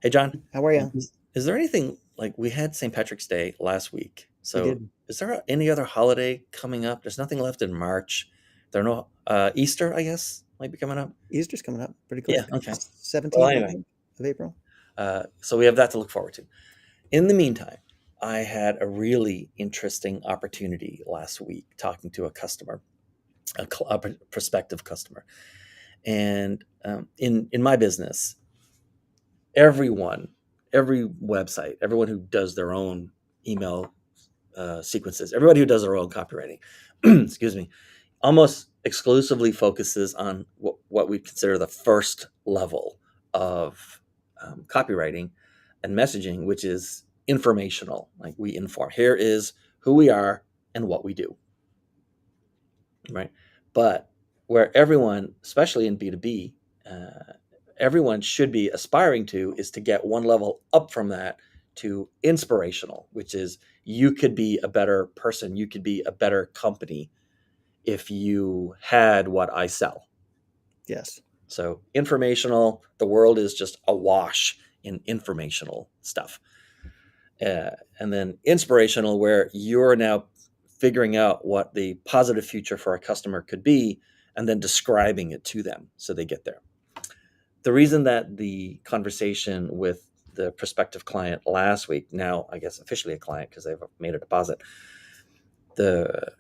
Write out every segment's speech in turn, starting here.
Hey, John, How are you? is there anything like we had St. Patrick's Day last week? We So did. is there any other holiday coming up? There's nothing left in March. There are no Easter, I guess, might be coming up. Easter's coming up pretty Yeah, quick. okay. Well, 17th, I anyway, think, of April. so we have that to look forward to. In the meantime, I had a really interesting opportunity last week talking to a customer, a prospective customer, and in my business, everyone, every website, everyone who does their own email sequences, everybody who does their own copywriting, excuse me, almost exclusively focuses on what we consider the first level of copywriting and messaging, which is informational. Like we inform. Here is who we are and what we do, right? But where everyone, especially in B2B, everyone should be aspiring to is to get one level up from that to inspirational, which is you could be a better person, you could be a better company if you had what I sell. Yes. So, informational, the world is just awash in informational stuff. And then inspirational, where you're now figuring out what the positive future for a customer could be and then describing it to them so they get there. The reason that the conversation with the prospective client last week, now I guess officially a client because they've made a deposit, the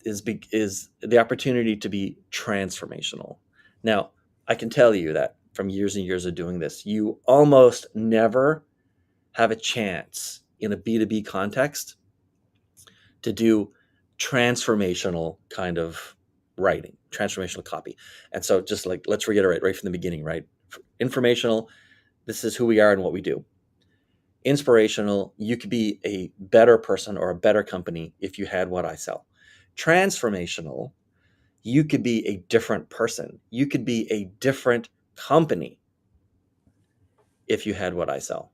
is the opportunity to be transformational. Now, I can tell you that from years and years of doing this, you almost never have a chance in a B2B context to do transformational kind of writing, transformational copy. And so just like let's reiterate right from the beginning, right? Informational, this is who we are and what we do. Inspirational, you could be a better person or a better company if you had what I sell. Transformational, you could be a different person. You could be a different company if you had what I sell.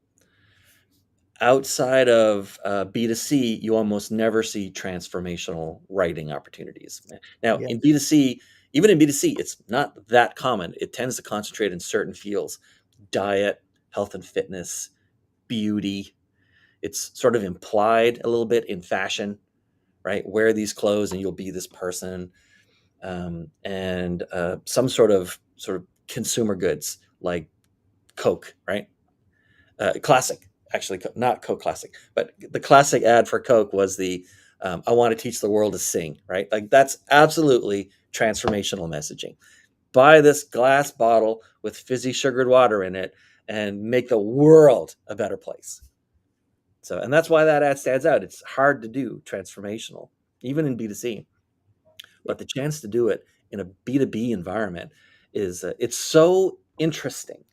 Outside of B2C, you almost never see transformational writing opportunities. Now, in Yes. B2C, even in B2C, it's not that common. It tends to concentrate in certain fields: diet, health and fitness, beauty. It's sort of implied a little bit in fashion, right? Wear these clothes and you'll be this person. And some sort of consumer goods like Coke, right? Classic, actually, not Coke Classic, but the classic ad for Coke was the "I want to teach the world to sing," right? Like that's absolutely transformational messaging. Buy this glass bottle with fizzy sugared water in it and make the world a better place. So, and that's why that ad stands out. It's hard to do transformational, even in B2C, but the chance to do it in a B2B environment is it's so interesting,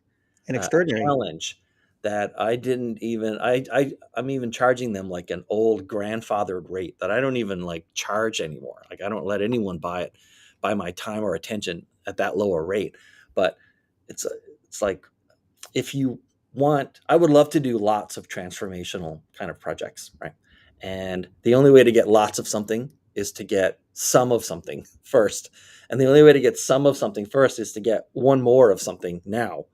And a extraordinary. challenge that I didn't even I'm even charging them like an old grandfathered rate that I don't even like charge anymore. Like I don't let anyone buy my time or attention at that lower rate. But it's it's like if you want, I would love to do lots of transformational kind of projects, right? And the only way to get lots of something is to get some of something first. And the only way to get some of something first is to get one more of something now,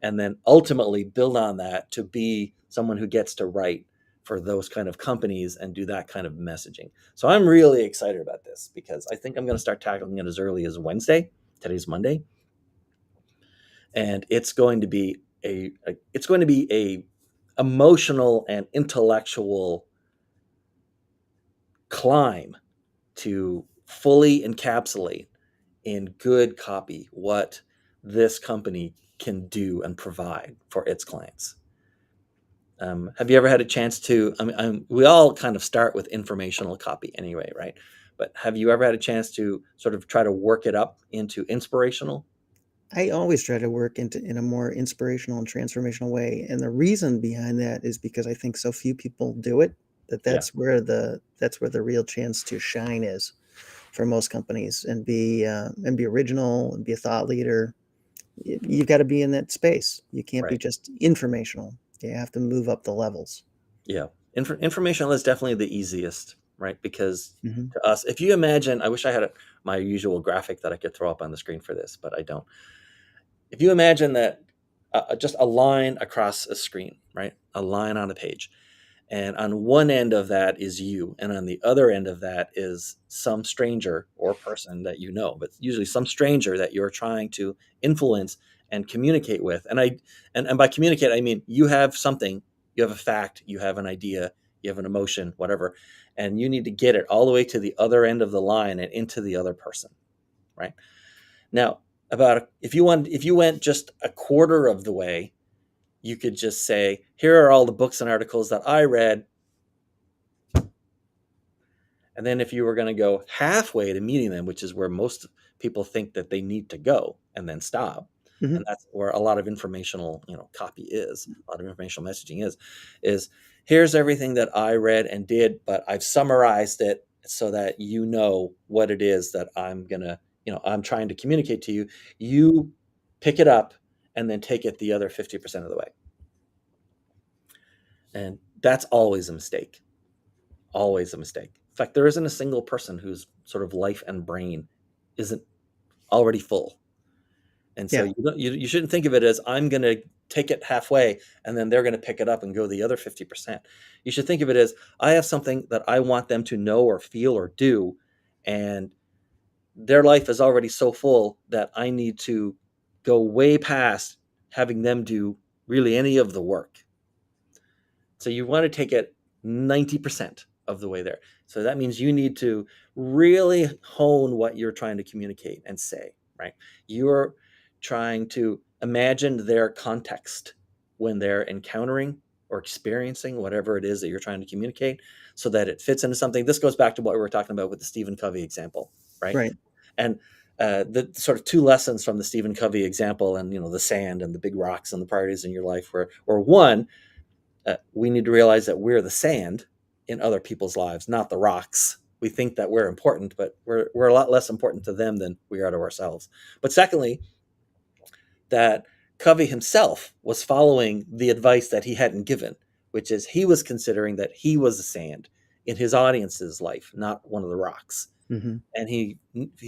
and then ultimately build on that to be someone who gets to write for those kind of companies and do that kind of messaging. So I'm really excited about this because I think I'm going to start tackling it as early as Wednesday. Today's Monday, and it's going to be a emotional and intellectual climb to fully encapsulate in good copy what this company can do and provide for its clients. Have you ever had a chance to? We all kind of start with informational copy anyway, right? But have you ever had a chance to sort of try to work it up into inspirational? I always try to work in a more inspirational and transformational way. And the reason behind that is because I think so few people do it, that Yeah, that's where the real chance to shine is for most companies and be original and be a thought leader. You've got to be in that space. You can't be right. just informational. You have to move up the levels. Yeah, informational is definitely the easiest, right? Because Hmm. to us, if you imagine, I wish I had my usual graphic that I could throw up on the screen for this, but I don't. If you imagine that just a line across a screen, right? A line on a page. And on one end of that is you, and on the other end of that is some stranger or person that you know, but usually some stranger that you're trying to influence and communicate with. And by communicate, I mean you have something, you have a fact, you have an idea, you have an emotion, whatever, and you need to get it all the way to the other end of the line and into the other person, right? Now, if you went just a quarter of the way, you could just say, here are all the books and articles that I read. And then if you were going to go halfway to meeting them, which is where most people think that they need to go and then stop, Mhm. and that's where a lot of informational, copy is, a lot of informational messaging is here's everything that I read and did, but I've summarized it so that you know what it is that I'm trying to communicate to you. You pick it up and then take it the other 50% of the way. And that's always a mistake. Always a mistake. In fact, there isn't a single person whose sort of life and brain isn't already full. And so Yeah. you shouldn't think of it as I'm going to take it halfway and then they're going to pick it up and go the other 50%. You should think of it as I have something that I want them to know or feel or do, and their life is already so full that I need to go way past having them do really any of the work. So you want to take it 90% of the way there. So that means you need to really hone what you're trying to communicate and say, right? You're trying to imagine their context when they're encountering or experiencing whatever it is that you're trying to communicate so that it fits into something. This goes back to what we were talking about with the Stephen Covey example, right? Right. And the sort of two lessons from the Stephen Covey example and, the sand and the big rocks and the priorities in your life were one, we need to realize that we're the sand in other people's lives, not the rocks. We think that we're important, but we're a lot less important to them than we are to ourselves. But secondly, that Covey himself was following the advice that he hadn't given, which is he was considering that he was the sand in his audience's life, not one of the rocks. Mm-hmm. And he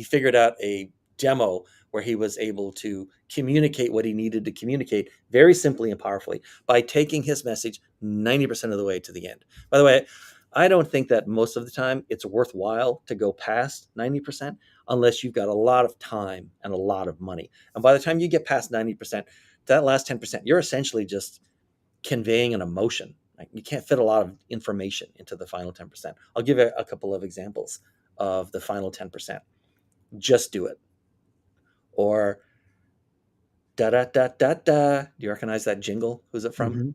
figured out a demo where he was able to communicate what he needed to communicate very simply and powerfully by taking his message 90% of the way to the end. By the way, I don't think that most of the time it's worthwhile to go past 90% unless you've got a lot of time and a lot of money. And by the time you get past 90%, that last 10%, you're essentially just conveying an emotion. Right? You can't fit a lot of information into the final 10%. I'll give a couple of examples of the final 10%. Just do it. Or da da da da da. Do you recognize that jingle? Who's it from? Mm-hmm.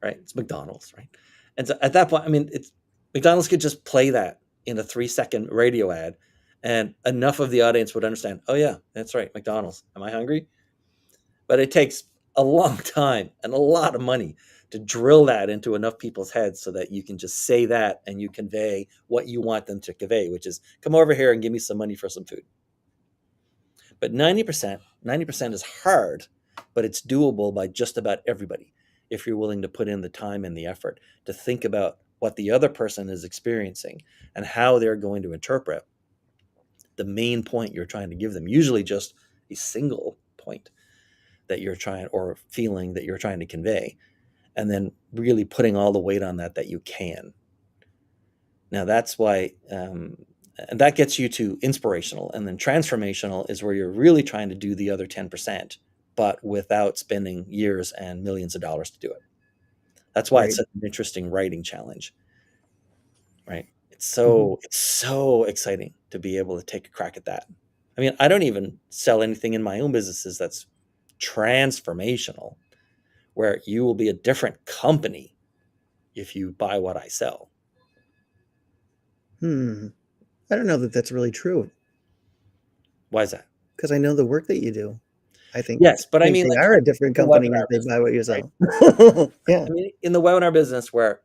Right? It's McDonald's, right? And so at that point, I mean, it's McDonald's could just play that in a 3-second radio ad, and enough of the audience would understand. Oh yeah, that's right, McDonald's. Am I hungry? But it takes a long time and a lot of money to drill that into enough people's heads so that you can just say that and you convey what you want them to convey, which is come over here and give me some money for some food. But 90% is hard, but it's doable by just about everybody if you're willing to put in the time and the effort to think about what the other person is experiencing and how they're going to interpret the main point you're trying to give them, usually just a single point that you're trying or feeling that you're trying to convey, and then really putting all the weight on that you can. Now that's why and that gets you to inspirational, and then transformational is where you're really trying to do the other 10%, but without spending years and millions of dollars to do it. That's why Right. it's such an interesting writing challenge, right? It's Mm-hmm. so exciting to be able to take a crack at that. I mean, I don't even sell anything in my own businesses that's transformational, where you will be a different company if you buy what I sell. I don't know that that's really true Why is that? because I know the work that you do. I Yes, but I think mean, they like are for a different the company webinar if they buy business, what you right? sell. Yeah. I mean, in the webinar business where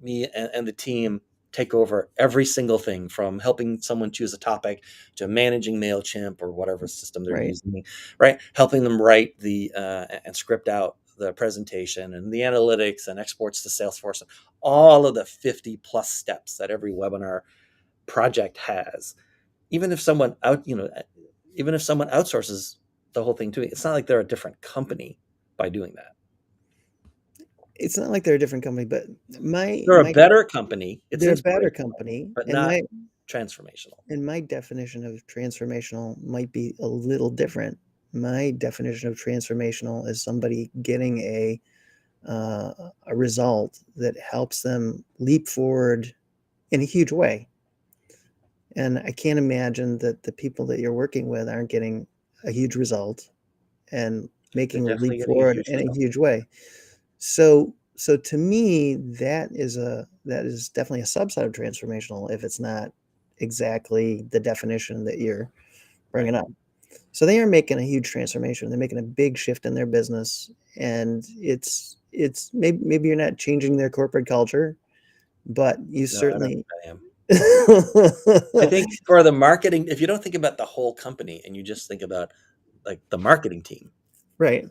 me and the team take over every single thing from helping someone choose a topic to managing MailChimp or whatever system they're Right. using, right? Helping them write and script out the presentation and the analytics and exports to Salesforce, and all of the 50 plus steps that every webinar project has. Even if someone even if someone outsources the whole thing to me, it's not like they're a different company by doing that. It's not like they're a different company, but They're a better company. It's they're a better inspirational, company, but and not my transformational. and my definition of transformational might be a little different. My definition of transformational is somebody getting a result that helps them leap forward in a huge way. And I can't imagine that the people that you're working with aren't getting a huge result and They're making a definitely leap getting a forward huge in a result. huge way. So to me, that is definitely a subset of transformational if it's not exactly the definition that you're bringing Right. up. So they are making a huge transformation. They're making a big shift in their business, and it's maybe you're not changing their corporate culture, but you No, I don't certainly think I am. I think for the marketing, if you don't think about the whole company and you just think about like the marketing team right.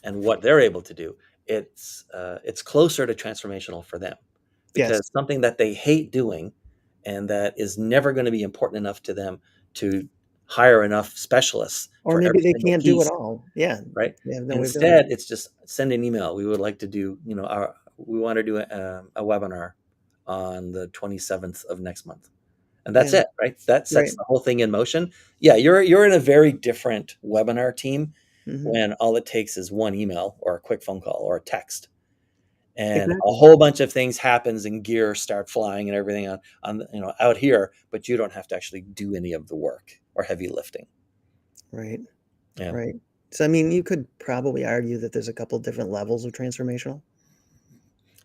and what they're able to do, it's closer to transformational for them Yes. because something that they hate doing and that is never going to be important enough to them to hire enough specialists Or for maybe every they single can't do it piece, all. Yeah. right? They have no way of doing it. Instead, it's just send an email. We would like to do, we want to do a webinar on the 27th of next month. And that's Yeah. it, right? That Right. sets the whole thing in motion. Yeah, you're in a very different webinar team Mhm. when all it takes is one email or a quick phone call or a text, and a Exactly. whole bunch of things happens and gear start flying and everything on out here, but you don't have to actually do any of the work or heavy lifting. Right. Yeah, Right. So, I mean, you could probably argue that there's a couple different levels of transformational.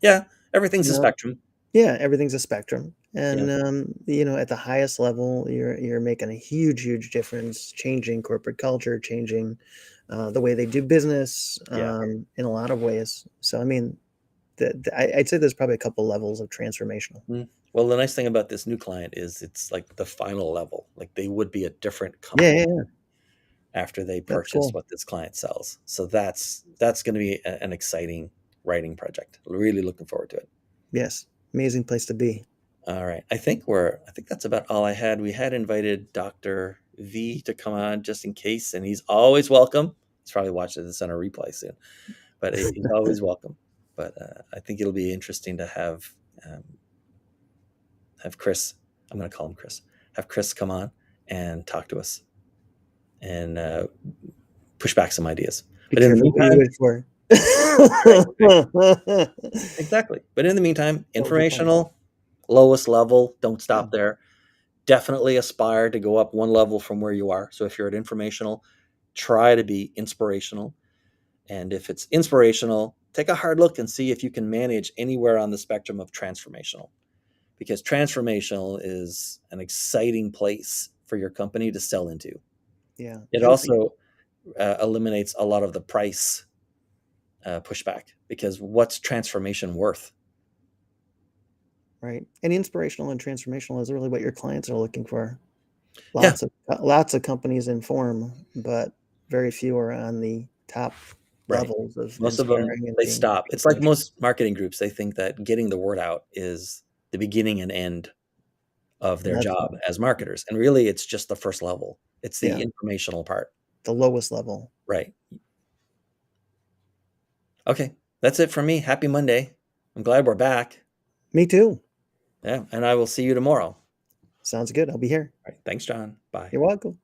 yeah, everything's You a know? spectrum. Yeah, everything's a spectrum. Yeah, And at the highest level, you're making a huge, huge difference, changing corporate culture, changing the way they do business yeah. in a lot of ways. So, I mean, I'd say there's probably a couple levels of transformational. Mm. Well, the nice thing about this new client is it's like the final level. Like they would be a different Yeah, company yeah, yeah. after they That's purchase cool. what this client sells. So that's going to be an exciting writing project. Really looking forward to it. Yes, amazing place to be. All right. I think that's about all I had. We had invited Dr. V to come on just in case, and he's always welcome. He's probably watching this on a replay soon, but he's always welcome. But I think it'll be interesting to um, have Chris. I'm going to call him Chris. Have Chris come on and talk to us and push back some ideas. Be But in the careful what you meantime, wish for. right, right, exactly. But in the meantime, What was the point? informational, lowest level. Don't Yeah, stop there. Definitely aspire to go up one level from where you are. So if you're at informational, try to be inspirational. And if it's inspirational, take a hard look and see if you can manage anywhere on the spectrum of transformational, because transformational is an exciting place for your company to sell into. yeah. It I would think also eliminates a lot of the price pushback, because what's transformation worth? right. And inspirational and transformational is really what your clients are looking for. Yeah, Lots of companies inform, but very few are on the top right. levels of Most of them, inspiring and they being stop. It's like influential. most marketing groups, they think that getting the word out is the beginning and end of And their that's job as marketers. And really, it's just the first level. It's the yeah, informational part. the lowest level. Right. Okay. That's it from me. Happy Monday. I'm glad we're back. Me too. Yeah. And I will see you tomorrow. All Sounds good. I'll be here. right. Thanks, John. Bye. You're welcome.